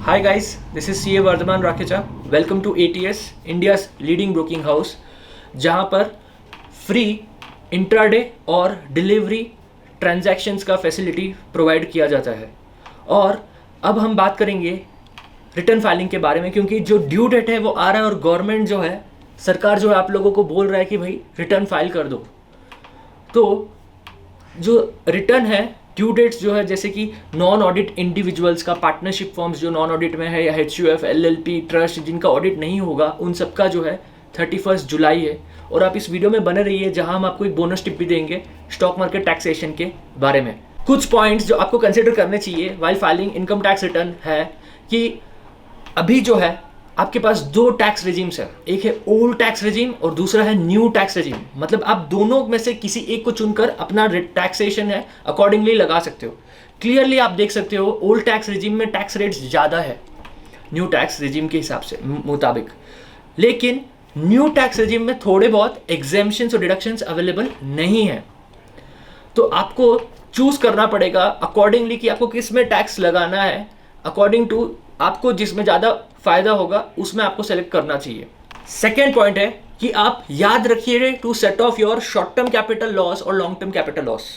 Hi guys, this is CA Vardhaman Rakecha. Welcome to ATS, India's leading broking house, जहाँ पर free intraday और delivery transactions का facility provide किया जाता है। और अब हम बात करेंगे रिटर्न फाइलिंग के बारे में, क्योंकि जो ड्यू डेट है वो आ रहा है और गवर्नमेंट जो है, सरकार जो है आप लोगों को बोल रहा है कि भाई रिटर्न फाइल कर दो। तो जो रिटर्न है, ड्यू डेट्स जो है, जैसे कि नॉन ऑडिट इंडिविजुअल्स का, पार्टनरशिप फॉर्म्स जो नॉन ऑडिट में है, या HUF, LLP, ट्रस्ट जिनका ऑडिट नहीं होगा, उन सबका जो है 31 जुलाई है। और आप इस वीडियो में बने रहिए, जहां हम आपको एक बोनस टिप भी देंगे स्टॉक मार्केट टैक्सेशन के बारे में। कुछ पॉइंट्स जो आपको कंसिडर करने चाहिए while filing income tax return है कि अभी जो है आपके पास दो टैक्स रेजिम्स है, एक है ओल्ड टैक्स रेजिम और दूसरा है न्यू टैक्स रेजिम। मतलब आप दोनों में से किसी एक को चुनकर अपना टैक्सेशन है अकॉर्डिंगली लगा सकते हो। क्लियरली आप देख सकते हो ओल्ड टैक्स रेजिम में टैक्स रेट्स ज़्यादा है न्यू टैक्स रेजिम के हिसाब से मुताबिक, लेकिन न्यू टैक्स रेजिम में थोड़े बहुत एग्जेम्पशंस और डिडक्शंस अवेलेबल नहीं है। तो आपको चूज करना पड़ेगा अकॉर्डिंगली कि आपको किस में टैक्स लगाना है, अकॉर्डिंग टू आपको जिसमें ज़्यादा फायदा होगा उसमें आपको सेलेक्ट करना चाहिए। सेकेंड पॉइंट है कि आप याद रखिए to set off your short term capital loss और लॉन्ग टर्म कैपिटल लॉस।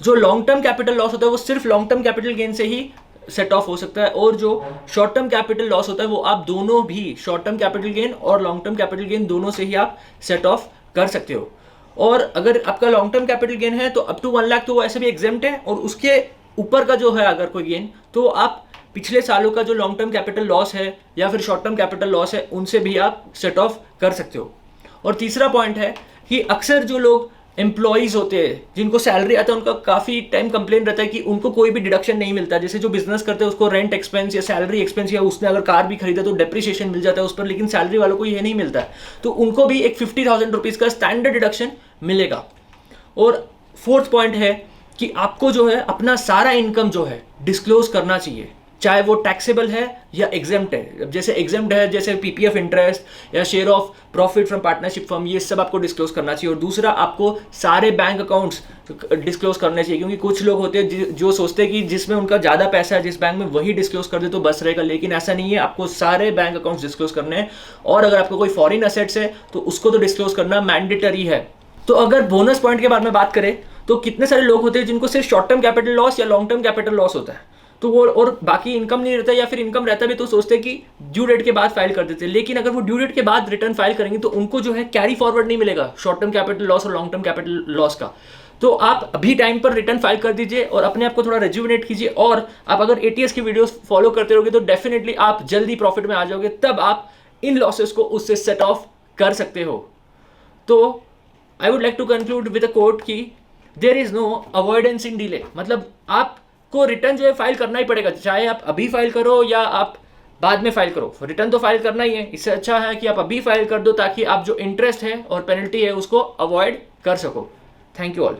जो लॉन्ग टर्म कैपिटल लॉस होता है वो सिर्फ लॉन्ग टर्म कैपिटल गेन से ही सेट ऑफ हो सकता है, और जो शॉर्ट टर्म कैपिटल लॉस होता है वो आप दोनों भी, शॉर्ट टर्म कैपिटल गेन और लॉन्ग टर्म कैपिटल गेन दोनों से ही आप सेट ऑफ कर सकते हो। और अगर आपका लॉन्ग टर्म कैपिटल गेन है तो अप टू 1 लाख तो वो ऐसे भी एग्जेम्प्ट है, और उसके ऊपर का जो है अगर कोई गेन, तो आप पिछले सालों का जो लॉन्ग टर्म कैपिटल लॉस है या फिर शॉर्ट टर्म कैपिटल लॉस है उनसे भी आप सेट ऑफ कर सकते हो। और तीसरा पॉइंट है कि अक्सर जो लोग एम्प्लॉयज़ होते हैं जिनको सैलरी आता है, उनका काफ़ी टाइम कंप्लेन रहता है कि उनको कोई भी डिडक्शन नहीं मिलता। जैसे जो बिजनेस करते हैं उसको रेंट एक्सपेंस या सैलरी एक्सपेंस, या उसने अगर कार भी खरीदा तो डेप्रिसिएशन मिल जाता है उस पर, लेकिन सैलरी वालों को ये नहीं मिलता है। तो उनको भी एक 50,000 रुपीज़ का स्टैंडर्ड डिडक्शन मिलेगा। और फोर्थ पॉइंट है कि आपको जो है अपना सारा इनकम जो है डिस्क्लोज करना चाहिए, चाहे वो टैक्सेबल है या एग्जेम्प्ट है। जैसे एग्जेम्प्ट है, जैसे PPF इंटरेस्ट या share of profit from partnership firm, ये सब आपको डिस्क्लोज करना चाहिए। और दूसरा, आपको सारे बैंक अकाउंट्स डिस्क्लोज करने चाहिए, क्योंकि कुछ लोग होते हैं जो सोचते हैं कि जिसमें उनका ज़्यादा पैसा है जिस बैंक में, वही डिस्क्लोज कर दे तो बस रहेगा, लेकिन ऐसा नहीं है। आपको सारे बैंक अकाउंट्स डिस्क्लोज करने हैं, और अगर आपको कोई फॉरेन असेट्स है तो उसको तो डिस्क्लोज करना मैंडेटरी है। तो अगर बोनस पॉइंट के बारे में बात करें तो कितने सारे लोग होते हैं जिनको सिर्फ शॉर्ट टर्म कैपिटल लॉस या लॉन्ग टर्म कैपिटल लॉस होता है, तो वो और बाकी इनकम नहीं रहता, या फिर इनकम रहता भी तो सोचते हैं कि ड्यू डेट के बाद फाइल कर देते हैं। लेकिन अगर वो ड्यू डेट के बाद रिटर्न फाइल करेंगे तो उनको जो है कैरी फॉरवर्ड नहीं मिलेगा शॉर्ट टर्म कैपिटल लॉस और लॉन्ग टर्म कैपिटल लॉस का। तो आप अभी टाइम पर रिटर्न फाइल कर दीजिए और अपने आप को थोड़ा रेजुविनेट कीजिए। और आप अगर ATS की वीडियोस फॉलो करते रहोगे तो डेफिनेटली आप जल्दी प्रॉफिट में आ जाओगे, तब आप इन लॉसेस को उससे सेट ऑफ कर सकते हो। तो I would like to conclude with a quote कि there is no avoidance in delay. मतलब आपको रिटर्न जो है फाइल करना ही पड़ेगा, चाहे आप अभी फाइल करो या आप बाद में फाइल करो, रिटर्न तो फाइल करना ही है। इससे अच्छा है कि आप अभी फाइल कर दो, ताकि आप जो इंटरेस्ट है और पेनल्टी है उसको अवॉइड कर सको। Thank you all.